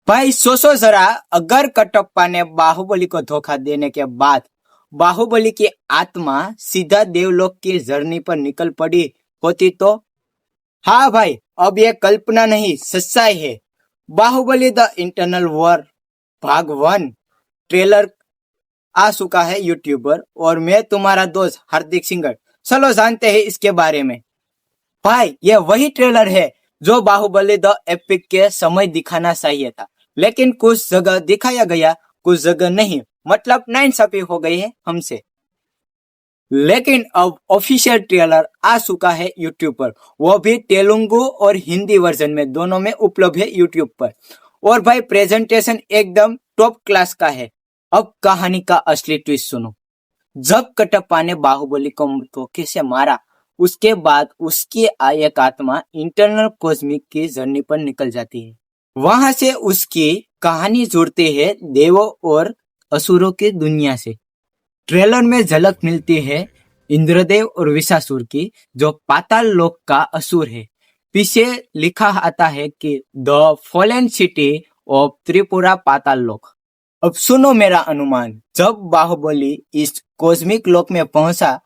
भाई सोचो जरा, अगर कटप्पा ने बाहुबली को धोखा देने के बाद बाहुबली की आत्मा सीधा देवलोक की जर्नी पर निकल पड़ी होती तो। हाँ भाई, अब ये कल्पना नहीं, सच्चाई है। बाहुबली द इंटरनल वॉर भाग 1 ट्रेलर आ चुका है यूट्यूब पर, और मैं तुम्हारा दोस्त हार्दिक सिंगर। चलो जानते हैं इसके बारे में। भाई ये वही ट्रेलर है जो बाहुबली द एपिक के समय दिखाना चाहिए था, लेकिन कुछ जगह दिखाया गया, कुछ जगह नहीं। मतलब नाइंसाफी हो गई है हमसे। लेकिन अब ऑफिशियल ट्रेलर आ चुका है यूट्यूब पर, वो भी तेलुगु और हिंदी वर्जन में, दोनों में उपलब्ध है यूट्यूब पर। और भाई प्रेजेंटेशन एकदम टॉप क्लास का है। अब कहानी का असली ट्विस्ट सुनो। जब कटप्पा ने बाहुबली को धोखे से मारा, उसके बाद उसकी एक आत्मा इंटरनल कॉस्मिक की जर्नी पर निकल जाती है। वहां से उसकी कहानी जुड़ती है देवों और असुरों की दुनिया से। ट्रेलर में झलक मिलती है इंद्रदेव और विशासुर की, जो पाताल लोक का असुर है। पीछे लिखा आता है कि the fallen city of Tripura Patal Lok. अब सुनो मेरा अनुमान। जब बाहुबली इस कॉस्मिक लोक में पहुंचा,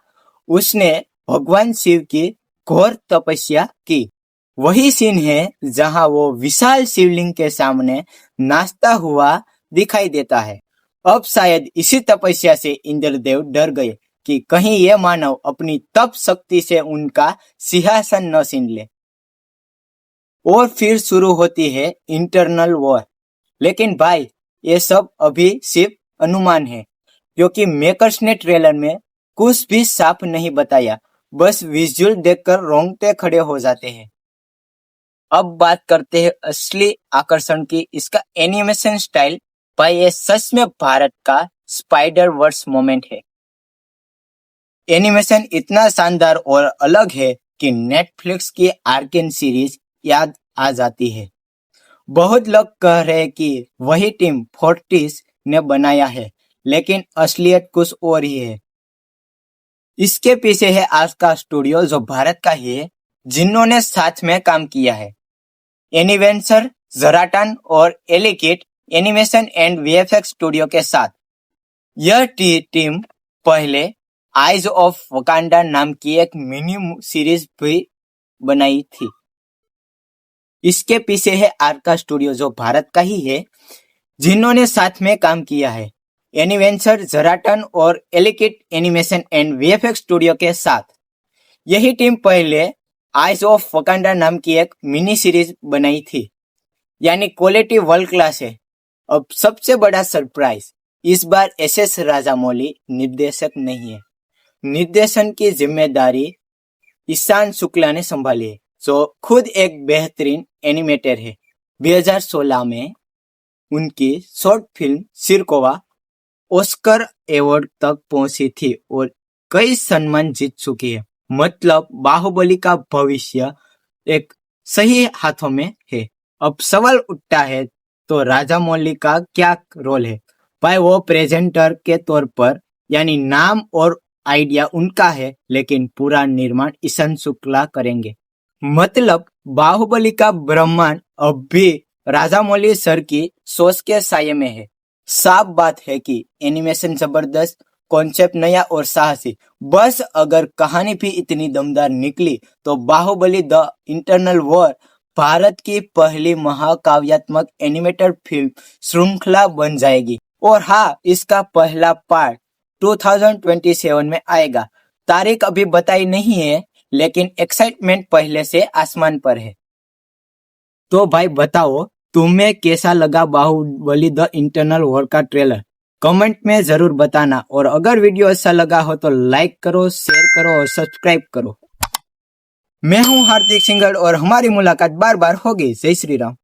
उसने भगवान शिव की घोर तपस्या की। वही सीन है जहां वो विशाल शिवलिंग के सामने नाचता हुआ दिखाई देता है। अब शायद इसी तपस्या से इंद्रदेव डर गए कि कहीं ये मानव अपनी तप शक्ति से उनका सिंहासन न छीन ले। और फिर शुरू होती है इंटरनल वॉर। लेकिन भाई ये सब अभी सिर्फ अनुमान है, क्योंकि मेकर्स ने ट्रेलर में कुछ भी साफ नहीं बताया। बस विजुअल देखकर रोंगटे खड़े हो जाते हैं। अब बात करते हैं असली आकर्षण की, इसका एनिमेशन स्टाइल। भाई ये सच में भारत का स्पाइडर वर्स मोमेंट है। एनिमेशन इतना शानदार और अलग है कि नेटफ्लिक्स की आर्केन सीरीज याद आ जाती है। बहुत लोग कह रहे हैं कि वही टीम फोर्टिस ने बनाया है, लेकिन असलियत कुछ और ही है। इसके पीछे है आस्का स्टूडियो, जो भारत का ही है, जिन्होंने साथ में काम किया है एनिवेंसर, जराटन और एलिकिट एनिमेशन एंड वीएफएक्स स्टूडियो के साथ। यह टीम पहले आइज ऑफ वकांडा नाम की एक मिनी सीरीज भी बनाई थी। इसके पीछे है आर्का स्टूडियो, जो भारत का ही है, जिन्होंने साथ में काम किया है एनिवेंसर, जराटन और एलिकिट एनिमेशन एंड वीएफएक्स स्टूडियो के साथ। यही टीम पहले आइज ऑफ वकांडा नाम की एक मिनी सीरीज बनाई थी। यानी क्वालिटी वर्ल्ड क्लास है। अब सबसे बड़ा सरप्राइज, इस बार एसएस राजामौली निर्देशक नहीं है। निर्देशन की जिम्मेदारी ईशान शुक्ला ने संभाली है, जो खुद एक बेहतरीन एनिमेटर है। 2016 में उनकी शॉर्ट फिल्म सिरकोवा ऑस्कर अवार्ड तक पहुंची थी और कई सम्मान जीत चुकी है। मतलब बाहुबली का भविष्य एक सही हाथों में है। अब सवाल उठता है, तो राजामौली का क्या रोल है? भाई वो प्रेजेंटर के तौर पर, यानी नाम और आइडिया उनका है, लेकिन पूरा निर्माण ईशान शुक्ला करेंगे। मतलब बाहुबली का ब्रह्मांड अब भी राजामौली सर की सोच के साये में है। साफ बात है कि एनिमेशन जबरदस्त, कॉन्सेप्ट नया और साहसी। बस अगर कहानी भी इतनी दमदार निकली तो Baahubali the internal war Bharat की पहली महाकाव्यात्मक एनिमेटेड फिल्म श्रृंखला बन जाएगी। और हाँ, इसका पहला पार्ट 2027 में आएगा। तारीख अभी बताई नहीं है, लेकिन एक्साइटमेंट पहले से आसमान पर है। तो भाई बताओ, तुम्हें कैसा लगा बाहुबली द इंटरनल वॉर का ट्रेलर? कमेंट में जरूर बताना। और अगर वीडियो अच्छा लगा हो तो लाइक करो, शेयर करो और सब्सक्राइब करो। मैं हूं हार्दिक सिंगर और हमारी मुलाकात बार बार होगी। जय श्री राम।